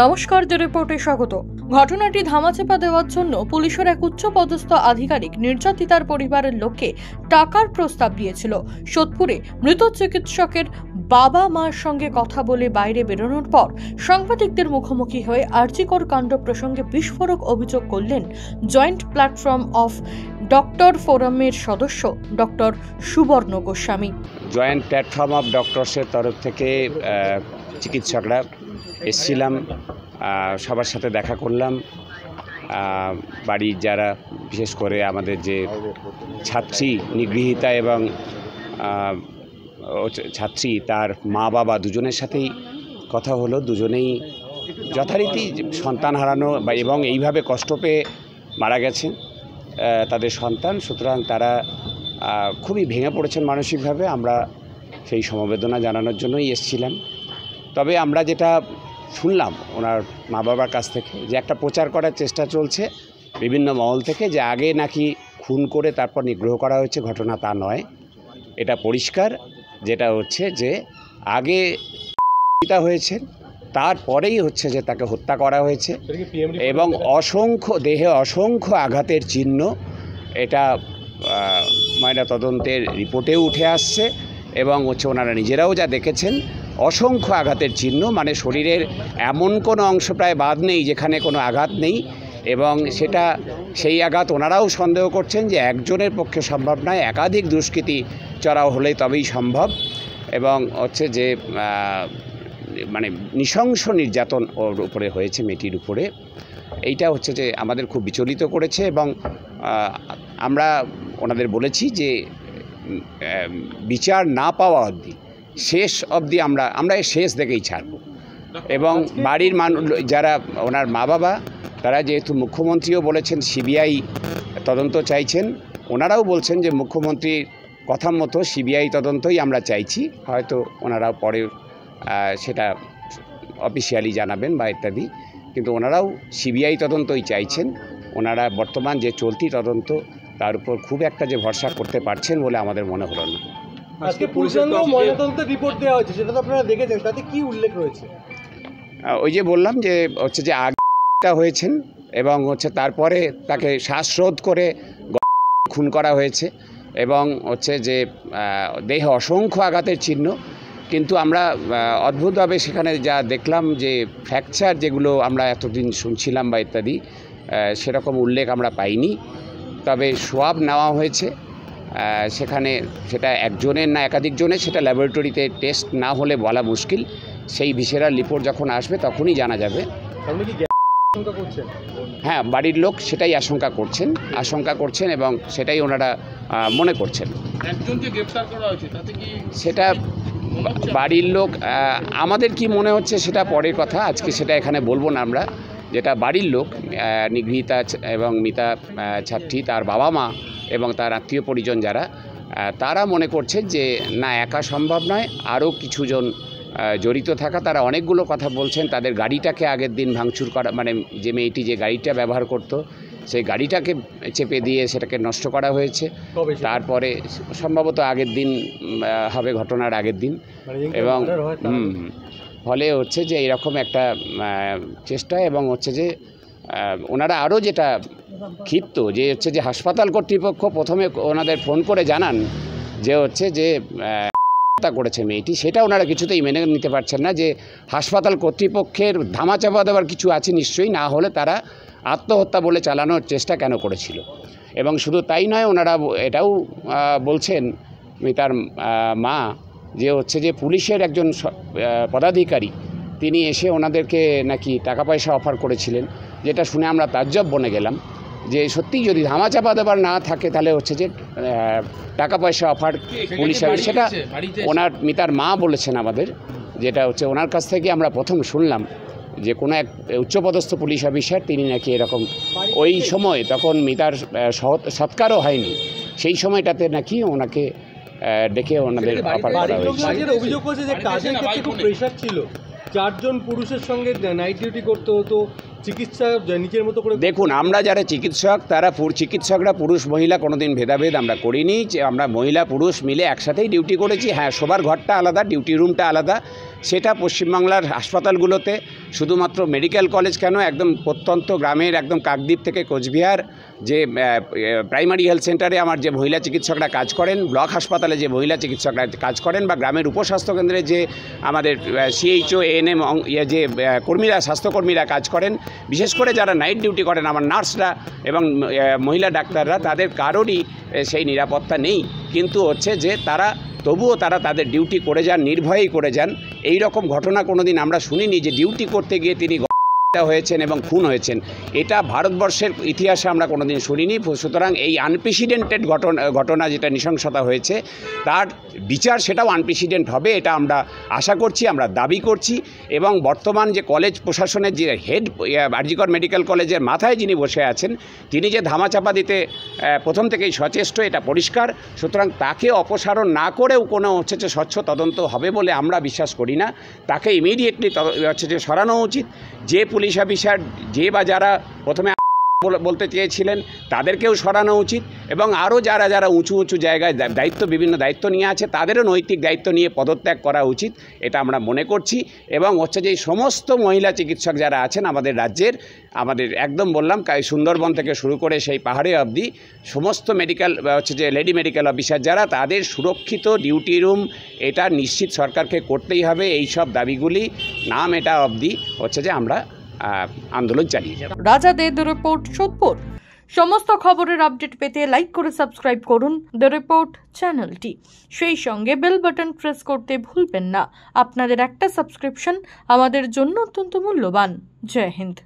নমস্কার, দ্য রিপোর্টে স্বাগত। ঘটনাটি ধামাচাপা দেওয়ার জন্য পুলিশের এক উচ্চপদস্থ আধিকারিক নির্যাতিতার পরিবারের লোককে টাকার প্রস্তাব দিয়েছিল। সোদপুরে মৃত চিকিৎসকের বাবা মার সঙ্গে কথা বলে বাইরে বেরোনোর পর সাংবাদিকদের মুখোমুখি হয়ে আরজিকর কাণ্ড প্রসঙ্গে বিস্ফোরক অভিযোগ করলেন জয়েন্ট প্ল্যাটফর্ম অফ ডক্টর ফোরামের সদস্য ডক্টর সুবর্ণ গোস্বামী। জয়েন্ট প্ল্যাটফর্ম অফ ডক্টরসের তরফ থেকে চিকিৎসকরা এসেছিলাম, সবার সাথে দেখা করলাম। বাড়ির যারা বিশেষ করে আমাদের যে ছাত্রী নিগৃহীতা এবং ছাত্রী তার মা বাবা দুজনের সাথেই কথা হলো। দুজনেই যথারীতি সন্তান হারানো এবং এইভাবে কষ্ট পেয়ে মারা গেছেন তাদের সন্তান, সুতরাং তারা খুবই ভেঙে পড়েছেন মানসিকভাবে। আমরা সেই সমবেদনা জানানোর জন্যই এসেছিলাম। তবে আমরা যেটা শুনলাম ওনার মা বাবার কাছ থেকে, যে একটা প্রচার করার চেষ্টা চলছে বিভিন্ন মহল থেকে, যে আগে নাকি খুন করে তারপর নিগ্রহ করা হয়েছে। ঘটনা তা নয়, এটা পরিষ্কার। যেটা হচ্ছে যে আগে পিতা হয়েছেন, তারপরেই হচ্ছে যে তাকে হত্যা করা হয়েছে এবং দেহে অসংখ্য আঘাতের চিহ্ন এটা ময়নাতদন্তের রিপোর্টেও উঠে আসছে এবং হচ্ছে ওনারা নিজেরাও যা দেখেছেন, অসংখ্য আঘাতের চিহ্ন, মানে শরীরের এমন কোনো অংশ প্রায় বাদ নেই যেখানে কোনো আঘাত নেই। এবং সেই আঘাত ওনারাও সন্দেহ করছেন যে একজনের পক্ষে সম্ভব নয়, একাধিক দুষ্কৃতী চড়াও হলে তবেই সম্ভব। এবং হচ্ছে যে মানে নৃশংস নির্যাতন ওর উপরে হয়েছে, মেয়েটির উপরে। এইটা হচ্ছে যে আমাদের খুব বিচলিত করেছে এবং আমরা ওনাদের বলেছি যে বিচার না পাওয়া অবধি, শেষ অবধি আমরা শেষ দেখেই ছাড়ব। এবং বাড়ির যারা ওনার মা বাবা, তারা যেহেতু মুখ্যমন্ত্রীও বলেছেন সিবিআই তদন্ত চাইছেন, ওনারাও বলছেন যে মুখ্যমন্ত্রীর কথা মতো সিবিআই তদন্তই আমরা চাইছি। হয়তো ওনারা পরে সেটা অফিসিয়ালি জানাবেন বা ইত্যাদি, কিন্তু ওনারাও সিবিআই তদন্তই চাইছেন। ওনারা বর্তমান যে চলতি তদন্ত তার উপর খুব একটা যে ভরসা করতে পারছেন বলে আমাদের মনে হলো না। আজকে পুলিশের ময়নাতদন্তের রিপোর্ট দেওয়া হয়েছে, সেটা তো আপনারা দেখেছেন, তাতে কি উল্লেখ রয়েছে? ওই যে বললাম যে হচ্ছে যে আগেটা হয়েছেন এবং হচ্ছে তারপরে তাকে শ্বাসরোধ করে খুন করা হয়েছে এবং হচ্ছে যে দেহে অসংখ্য আঘাতের চিহ্ন। কিন্তু আমরা অদ্ভুতভাবে সেখানে যা দেখলাম যে ফ্র্যাকচার যেগুলো আমরা এতদিন শুনছিলাম বা ইত্যাদি, সেরকম উল্লেখ আমরা পাইনি। তবে সোয়াব নেওয়া হয়েছে সেখানে, সেটা একজনের না একাধিক জনের, সেটা ল্যাবরেটরিতে টেস্ট না হলে বলা মুশকিল। সেই ভিসেরাল রিপোর্ট যখন আসবে তখনই জানা যাবে। হ্যাঁ, বাড়ির লোক সেটাই আশঙ্কা করছেন এবং সেটাই ওনারা মনে করছেন। সেটা বাড়ির লোক, আমাদের কি মনে হচ্ছে সেটা পরের কথা, আজকে সেটা এখানে বলবো না আমরা। যেটা বাড়ির লোক, নিগৃহীতা এবং মৃতা ছাত্রী, তার বাবা মা এবং তার আত্মীয় পরিজন যারা, তারা মনে করছেন যে না, একা সম্ভব নয়, আরও কিছুজন জড়িত থাকা। তারা অনেকগুলো কথা বলছেন। তাদের গাড়িটাকে আগের দিন ভাঙচুর করা, মানে যে মেয়েটি যে গাড়িটা ব্যবহার করতো সেই গাড়িটাকে চেপে দিয়ে সেটাকে নষ্ট করা হয়েছে। তারপরে সম্ভবত আগের দিন হবে, ঘটনার আগের দিন। এবং ফলে হচ্ছে যে এরকম একটা চেষ্টা এবং হচ্ছে যে ওনারা আরও যেটা ক্ষিপ্ত, যে হচ্ছে যে হাসপাতাল কর্তৃপক্ষ প্রথমে ওনাদের ফোন করে জানান যে হচ্ছে যে হত্যা করেছে মেয়েটি, সেটা ওনারা কিছুতেই মেনে নিতে পারছেন না। যে হাসপাতাল কর্তৃপক্ষের ধামাচাপা দেওয়ার কিছু আছে নিশ্চয়ই, না হলে তারা আত্মহত্যা বলে চালানোর চেষ্টা কেন করেছিল। এবং শুধু তাই নয়, ওনারা এটাও বলছেন তার মা, যে হচ্ছে যে পুলিশের একজন পদাধিকারী তিনি এসে ওনাদেরকে নাকি টাকা পয়সা অফার করেছিলেন, যেটা শুনে আমরা তাজ্জব বনে গেলাম। যে সত্যিই যদি ধামাচাপা দেবার না থাকে তাহলে হচ্ছে যে টাকা পয়সা অফার পুলিশের, সেটা ওনার মিতার মা বলেছেন আমাদের। যেটা হচ্ছে ওনার কাছ থেকে আমরা প্রথম শুনলাম যে কোনো এক উচ্চপদস্থ পুলিশ অফিসার তিনি নাকি এরকম, ওই সময় তখন মিতার সৎকারও হয়নি, সেই সময়টাতে নাকি ওনাকে ডেকে ওনাদের অফার করা হয়েছে। অভিযোগ করছে যে কাজের ক্ষেত্রে খুব প্রেশার ছিল, 4 জন পুরুষের সঙ্গে নাইট ডিউটি করতে হতো, চিকিৎসা নিজের মতো করে দেখুন, আমরা যারা চিকিৎসক তারা চিকিৎসকরা পুরুষ মহিলা কোনোদিন ভেদাভেদ আমরা করিনি, যে আমরা মহিলা পুরুষ মিলে একসাথেই ডিউটি করেছি। হ্যাঁ, শোবার ঘরটা আলাদা, ডিউটি রুমটা আলাদা, সেটা পশ্চিমবাংলার হাসপাতালগুলোতে শুধুমাত্র মেডিকেল কলেজ কেন, একদম প্রত্যন্ত গ্রামের একদম কাকদ্বীপ থেকে কোচবিহার যে প্রাইমারি হেলথ সেন্টারে আমার যে মহিলা চিকিৎসকরা কাজ করেন, ব্লক হাসপাতালে যে মহিলা চিকিৎসকরা কাজ করেন, বা গ্রামের উপস্বাস্থ্যকেন্দ্রে যে আমাদের সিএইচও এএনএম যে কর্মীরা স্বাস্থ্যকর্মীরা কাজ করেন, বিশেষ করে যারা নাইট ডিউটি করেন আমার নার্সরা এবং মহিলা ডাক্তাররা, তাদের কারোরই সেই নিরাপত্তা নেই। কিন্তু হচ্ছে যে তবুও তারা তাদের ডিউটি করে যান, নির্ভয়েই করে যান। এই রকম ঘটনা কোনোদিন আমরা শুনিনি যে ডিউটি করতে গিয়ে তিনি হয়েছেন এবং খুন হয়েছেন। এটা ভারতবর্ষের ইতিহাসে আমরা কোনোদিন শুনিনি। সুতরাং এই আনপ্রেসিডেন্টেড ঘটনা যেটা নৃশংসতা হয়েছে, তার বিচার সেটাও আনপ্রেসিডেন্ট হবে, এটা আমরা আশা করছি, আমরা দাবি করছি। এবং বর্তমান যে কলেজ প্রশাসনের যে হেড আরজিকর মেডিকেল কলেজের মাথায় যিনি বসে আছেন, তিনি যে ধামাচাপা দিতে প্রথম থেকেই সচেষ্ট, এটা পরিষ্কার। সুতরাং তাকে অপসারণ না করেও কোনো হচ্ছে যে স্বচ্ছ তদন্ত হবে বলে আমরা বিশ্বাস করি না। তাকে ইমিডিয়েটলি হচ্ছে যে সরানো উচিত। যে পুলিশ অফিসার যে বা যারা প্রথমে বলতে চেয়েছিলেন তাদেরকেও সরানো উচিত, এবং আরও যারা উঁচু উঁচু জায়গায় বিভিন্ন দায়িত্ব নিয়ে আছে তাদেরও নৈতিক দায়িত্ব নিয়ে পদত্যাগ করা উচিত, এটা আমরা মনে করছি। এবং হচ্ছে যে সমস্ত মহিলা চিকিৎসক যারা আছেন আমাদের রাজ্যের, আমাদের একদম বললাম সুন্দরবন থেকে শুরু করে সেই পাহাড়ে অবধি সমস্ত মেডিকেল হচ্ছে যে লেডি মেডিকেল অফিসার যারা, তাদের সুরক্ষিত ডিউটি রুম এটা নিশ্চিত সরকারকে করতেই হবে। এই সব দাবিগুলি না মেটা অবধি হচ্ছে যে আমরা আন্দোলন চালিয়ে যাব। রাজা দে, দ্য রিপোর্ট, সোদপুর। সমস্ত খবরের আপডেট পেতে লাইক করে সাবস্ক্রাইব করুন দ্য রিপোর্ট চ্যানেলটি। সেই সঙ্গে বেল বাটন প্রেস করতে ভুলবেন না। আপনাদের একটা সাবস্ক্রিপশন আমাদের জন্য অত্যন্ত মূল্যবান। জয় হিন্দ।